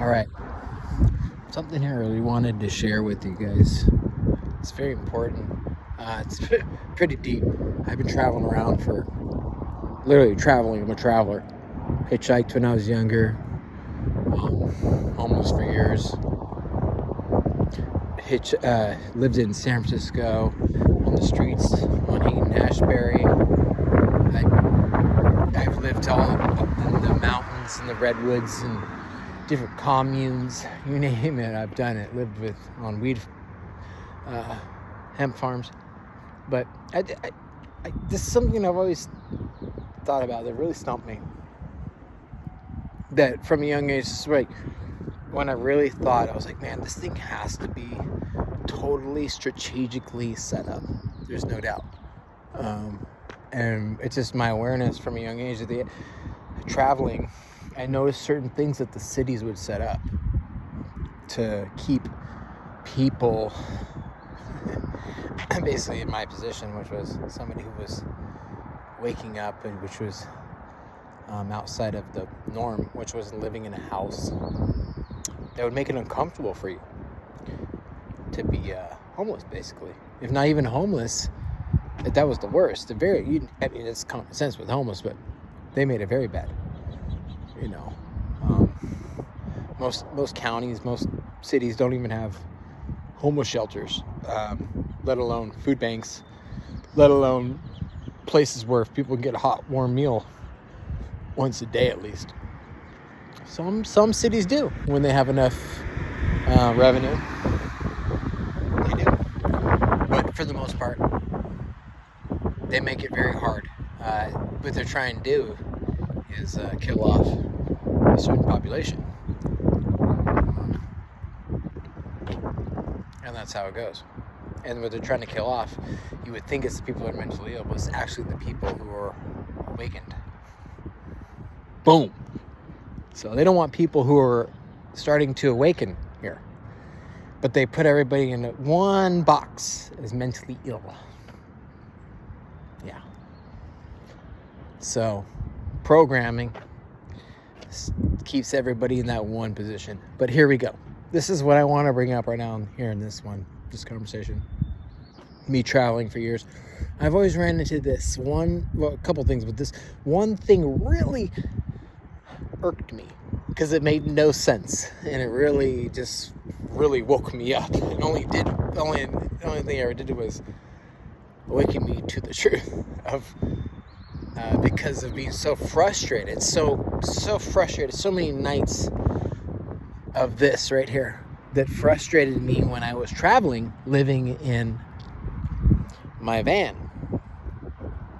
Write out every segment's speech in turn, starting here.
All right, something I really wanted to share with you guys. It's very important. It's pretty deep. I've been traveling around for literally traveling. I'm a traveler. Hitchhiked when I was younger, homeless for years. Lived in San Francisco on the streets on Haight Ashbury. I've lived all up in the mountains and the redwoods and different communes, you name it, I've done it. Lived on weed, hemp farms. But this is something I've always thought about that really stumped me. That from a young age, right, when I really thought, I was like, man, this thing has to be totally strategically set up. There's no doubt. And it's just my awareness from a young age of the traveling. I noticed certain things that the cities would set up to keep people basically in my position, which was somebody who was waking up and which was outside of the norm, which was living in a house that would make it uncomfortable for you to be homeless, basically. If not even homeless, that was the worst. It's common sense with homeless, but they made it very bad. You know, most counties, most cities don't even have homeless shelters, let alone food banks, let alone places where people can get a hot, warm meal once a day at least. Some cities do when they have enough revenue. They do, but for the most part, they make it very hard. What they're trying to do is kill off a certain population. And that's how it goes. And what they're trying to kill off, you would think it's the people that are mentally ill, but it's actually the people who are awakened. Boom. So they don't want people who are starting to awaken here. But they put everybody in one box as mentally ill. Yeah. So programming keeps everybody in that one position. But here we go. This is what I want to bring up right now here in this conversation. Me traveling for years. I've always ran into a couple things, but this one thing really irked me because it made no sense. And it really woke me up. The only thing I ever did was waking me to the truth of because of being so frustrated, so frustrated, so many nights of this right here that frustrated me when I was traveling, living in my van.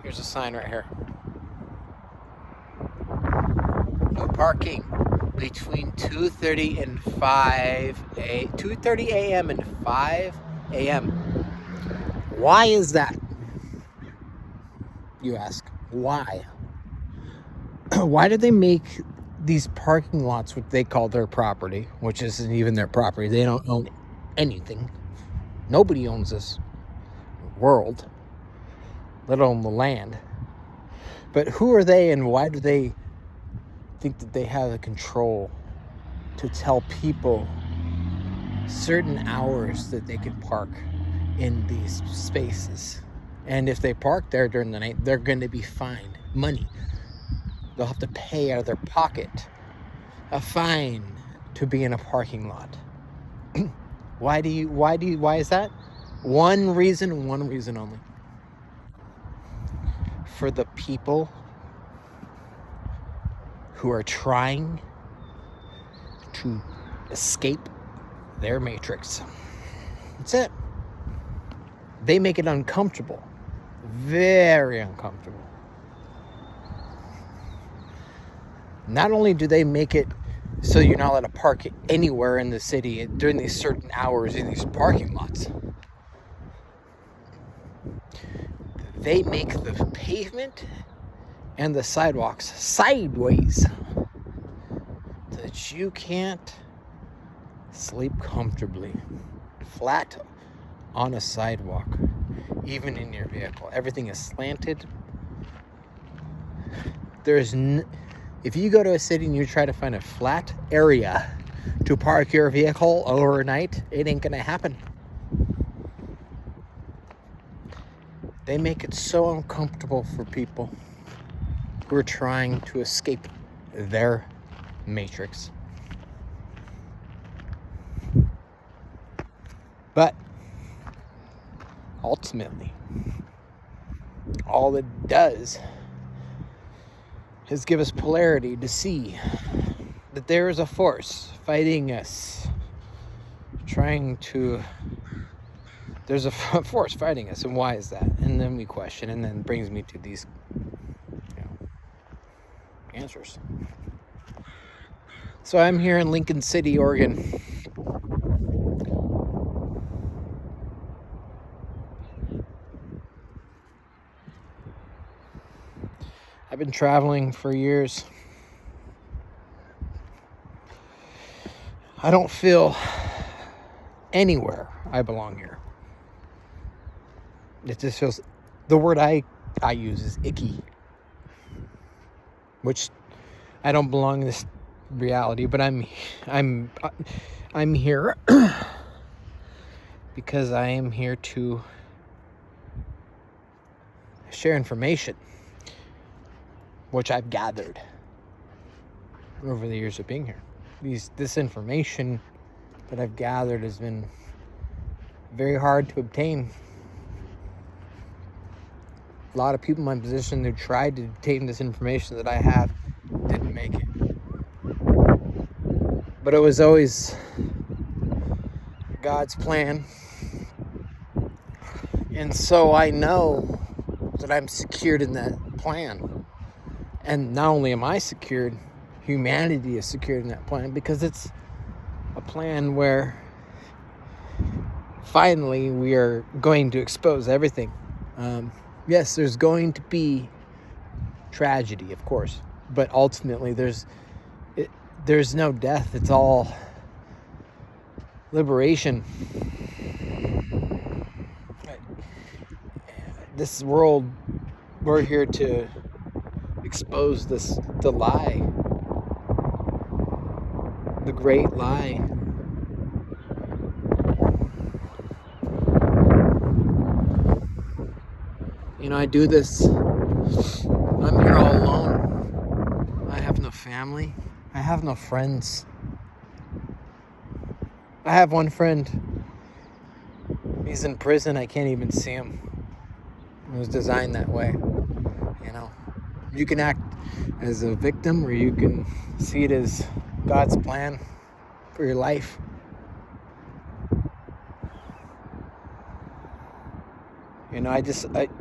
Here's a sign right here. No parking between 2:30 and 2:30 a.m. and 5 a.m. Why is that? You ask. Why? Why do they make these parking lots, what they call their property, which isn't even their property? They don't own anything. Nobody owns this world, let alone the land. But who are they, and why do they think that they have the control to tell people certain hours that they can park in these spaces? And if they park there during the night, they're going to be fined money. They'll have to pay out of their pocket a fine to be in a parking lot. Why is that? One reason only. For the people who are trying to escape their matrix. That's it. They make it uncomfortable. Very uncomfortable. Not only do they make it so you're not allowed to park anywhere in the city during these certain hours in these parking lots, they make the pavement and the sidewalks sideways so that you can't sleep comfortably flat on a sidewalk, even in your vehicle. Everything is slanted. If you go to a city and you try to find a flat area to park your vehicle overnight, it ain't gonna happen. They make it so uncomfortable for people who are trying to escape their matrix. But ultimately, all it does is give us polarity to see that there is a force fighting us, there's a force fighting us, and why is that? And then we question, and then it brings me to these answers. So I'm here in Lincoln City, Oregon. I've been traveling for years. I don't feel anywhere I belong here. It just feels, the word I use is icky, which I don't belong in this reality, but I'm here because I am here to share information, which I've gathered over the years of being here. This information that I've gathered has been very hard to obtain. A lot of people in my position who tried to obtain this information that I have didn't make it. But it was always God's plan. And so I know that I'm secured in that plan. And not only am I secured, humanity is secured in that plan, because it's a plan where finally we are going to expose everything. Yes, there's going to be tragedy, of course, but ultimately there's no death. It's all liberation. This world, we're here to expose the lie, the great lie. I do this. I'm here all alone. I have no family. I have no friends. I have one friend. He's in prison. I can't even see him. It was designed that way. You can act as a victim, or you can see it as God's plan for your life.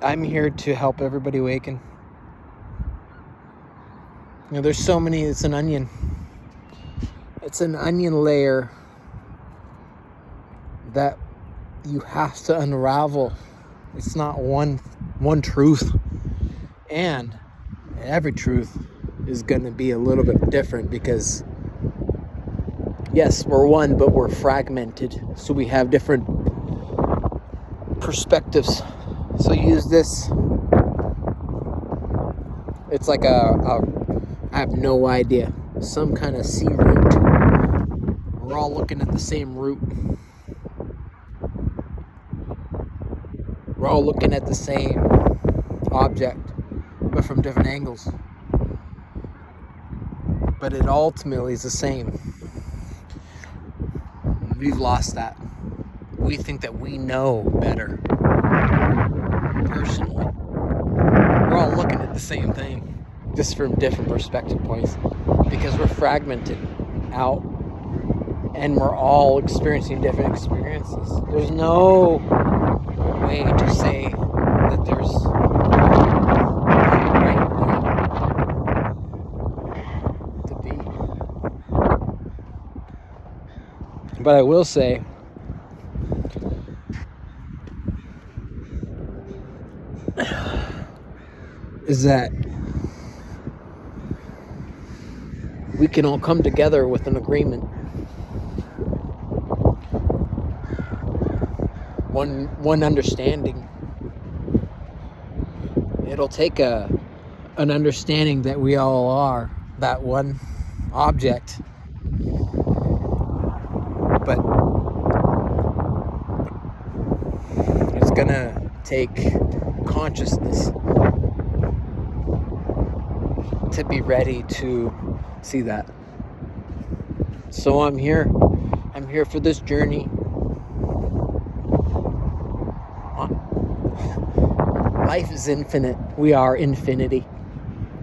I'm here to help everybody awaken. There's so many, it's an onion. It's an onion layer that you have to unravel. It's not one truth. And every truth is going to be a little bit different, because yes, we're one, but we're fragmented. So we have different perspectives. So use this. It's like I have no idea, some kind of sea root. We're all looking at the same root. We're all looking at the same object, but from different angles. But it ultimately is the same. We've lost that. We think that we know better. Personally, we're all looking at the same thing, just from different perspective points, because we're fragmented out and we're all experiencing different experiences. There's no way to say that there's right to be. But I will say, is that we can all come together with an agreement. One understanding. It'll take an understanding that we all are that one object, But it's gonna take consciousness to be ready to see that. So I'm here for this journey. Life is infinite. We are infinity.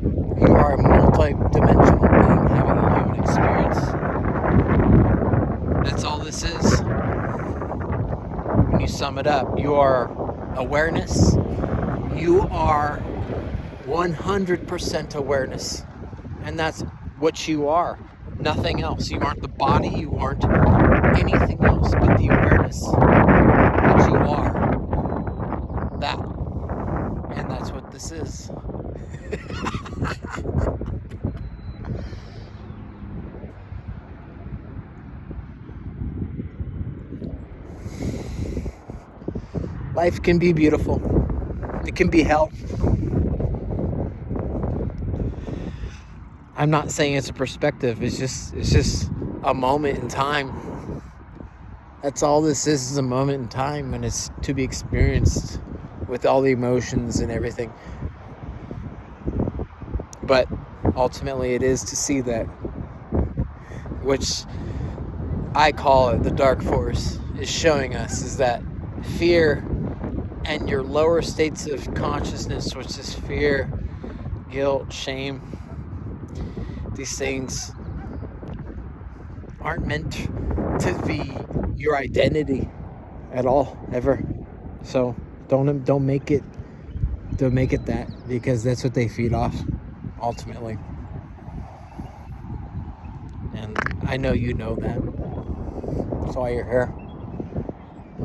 You are a multi-dimensional being having a human experience. That's all this is. When you sum it up, you are awareness. You are 100% awareness. And that's what you are. Nothing else. You aren't the body. You aren't anything else but the awareness that you are. That. And that's what this is. Life can be beautiful. It can be hell. I'm not saying it's a perspective. It's just a moment in time. That's all this is a moment in time, and it's to be experienced with all the emotions and everything. But ultimately it is to see that, which I call it the dark force, is showing us, is that fear and your lower states of consciousness, which is fear, guilt, shame, these things aren't meant to be your identity at all, ever. So don't make it that, because that's what they feed off ultimately. And I know you know that. That's why you're here.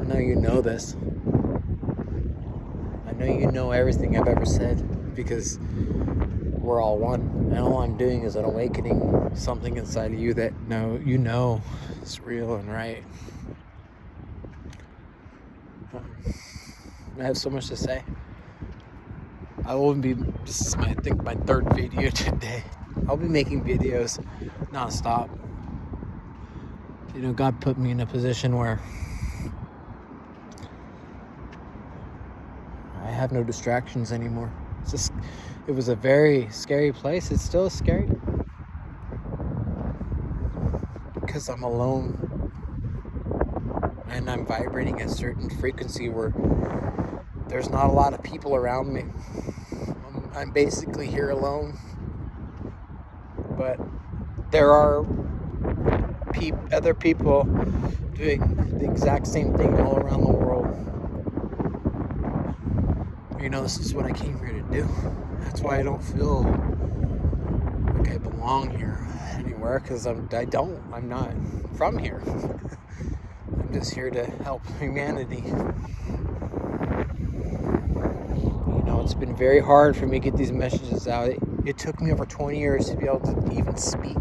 I know you know this. I know you know everything I've ever said, because we're all one. And all I'm doing is an awakening something inside of you that you know is real and right. I have so much to say. This is my third video today. I'll be making videos non-stop. God put me in a position where I have no distractions anymore. It was a very scary place. It's still scary because I'm alone and I'm vibrating a certain frequency where there's not a lot of people around me. I'm basically here alone, but there are other people doing the exact same thing all around the world. This is what I came here to do. That's why I don't feel like I belong here anywhere, because I'm not from here. I'm just here to help humanity. It's been very hard for me to get these messages out. It took me over 20 years to be able to even speak.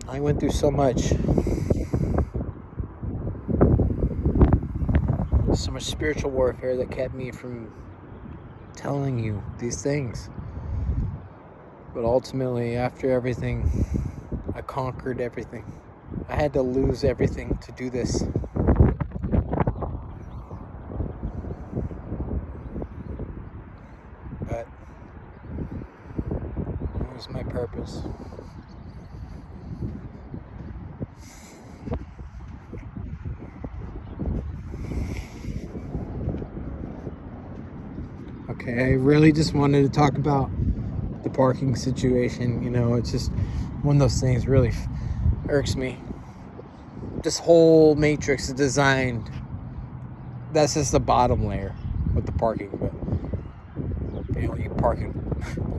I went through so much spiritual warfare that kept me from telling you these things. But ultimately, after everything, I conquered everything. I had to lose everything to do this. But it was my purpose. Okay, I really just wanted to talk about the parking situation. It's just one of those things really irks me. This whole matrix is designed, that's just the bottom layer with the parking. But you're parking.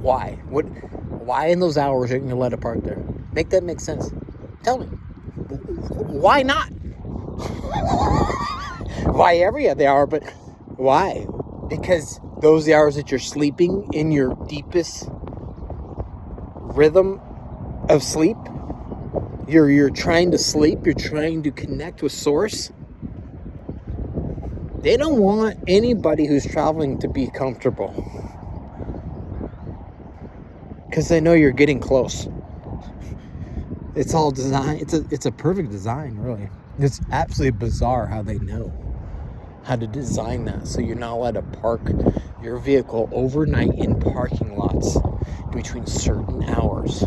Why? Why in those hours are you gonna let it park there? Make that make sense. Tell me. Why not? Why every other hour, but why? Because those are the hours that you're sleeping in your deepest rhythm of sleep. You're trying to sleep. You're trying to connect with Source. They don't want anybody who's traveling to be comfortable, because they know you're getting close. It's all design. It's a perfect design, really. It's absolutely bizarre how they know how to design that so you're not allowed to park your vehicle overnight in parking lots between certain hours.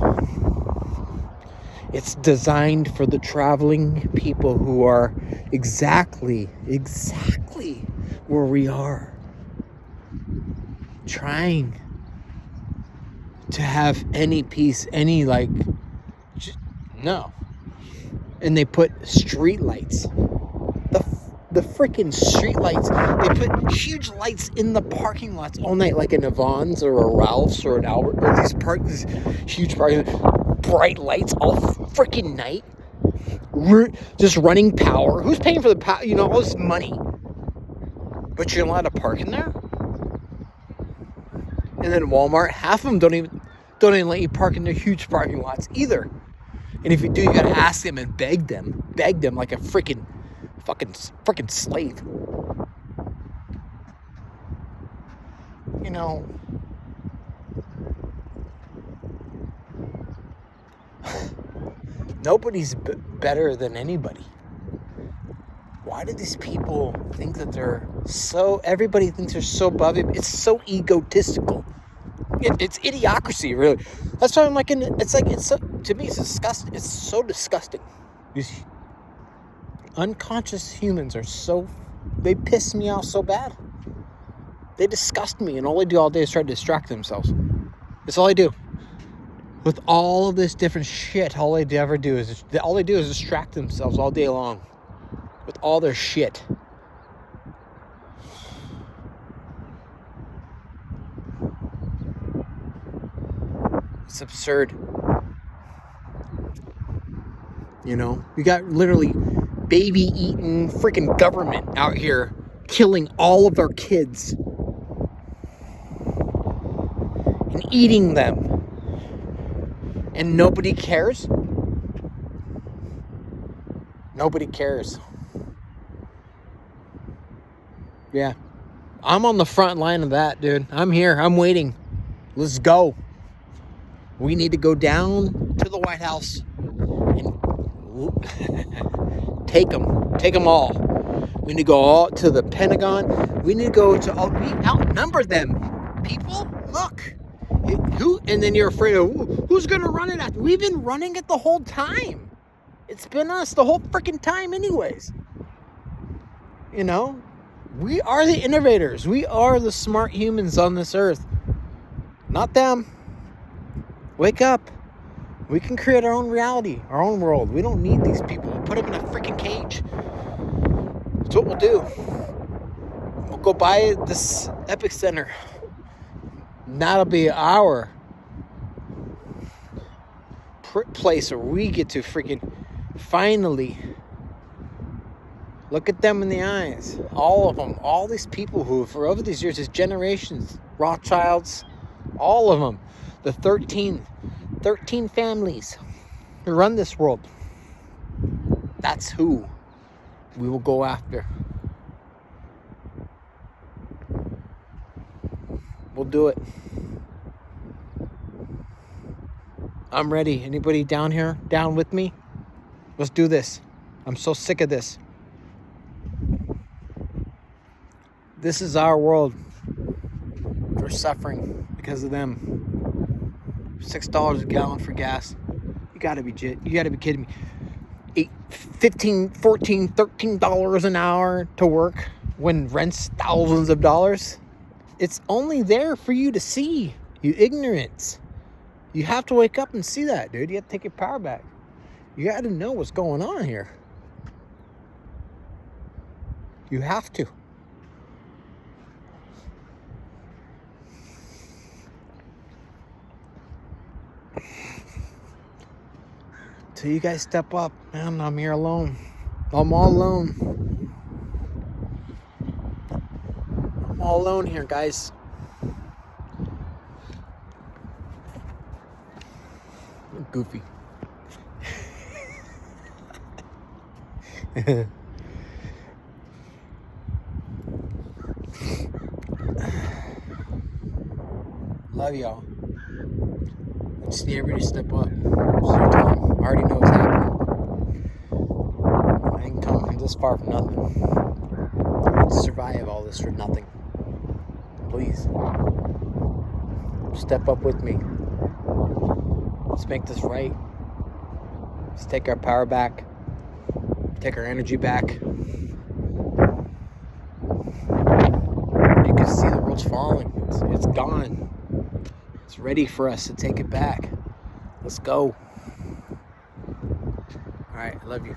It's designed for the traveling people who are exactly where we are, trying to have any peace, no. And they put street lights. The freaking street lights. They put huge lights in the parking lots all night, like in a Vons or a Ralph's or an Albert, or these huge parking, bright lights all freaking night. Just running power. Who's paying for the power? All this money. But you're allowed to park in there? And then Walmart, half of them don't even let you park in their huge parking lots either. And if you do, you gotta ask them and beg them like a freaking slave. Nobody's better than anybody. Why do these people think that everybody thinks they're so above it? It's so egotistical. It's idiocracy, really. That's why I'm like, to me, it's disgusting. It's so disgusting. These unconscious humans they piss me off so bad. They disgust me, and all they do all day is try to distract themselves. That's all they do. With all of this different shit, all they ever do is distract themselves all day long with all their shit. It's absurd. You got literally baby-eating freaking government out here killing all of our kids and eating them. And nobody cares? Nobody cares. Yeah. I'm on the front line of that, dude. I'm here. I'm waiting. Let's go. We need to go down to the White House and take them all. We need to go all to the Pentagon. We need to go to all. We outnumber them. People, look. And then you're afraid of who's going to run it after? We've been running it the whole time. It's been us the whole freaking time anyways. We are the innovators. We are the smart humans on this earth. Not them. Wake up. We can create our own reality, our own world. We don't need these people. We'll put them in a freaking cage. That's what we'll do. We'll go buy this Epic Center. That'll be our place where we get to freaking finally look at them in the eyes. All of them. All these people who, for over these years, these generations, Rothschilds, all of them. The 13 families who run this world. That's who we will go after. We'll do it. I'm ready. Anybody down here? Down with me? Let's do this. I'm so sick of this. This is our world. We're suffering because of them. $6 a gallon for gas. You gotta be kidding me. $15, $14, $13 an hour to work when rent's thousands of dollars. It's only there for you to see, you ignorance. You have to wake up and see that, dude. You have to take your power back. You got to know what's going on here. You have to. Till you guys step up, man, I'm here alone. I'm all alone. I'm all alone here, guys. I'm goofy. Love y'all. Just need everybody to step up. It's your time. I already know what's happening. I ain't come this far for nothing. I had to survive all this for nothing. Please. Step up with me. Let's make this right. Let's take our power back. Take our energy back. You can see the world's falling. It's gone. It's ready for us to take it back. Let's go. All right, I love you.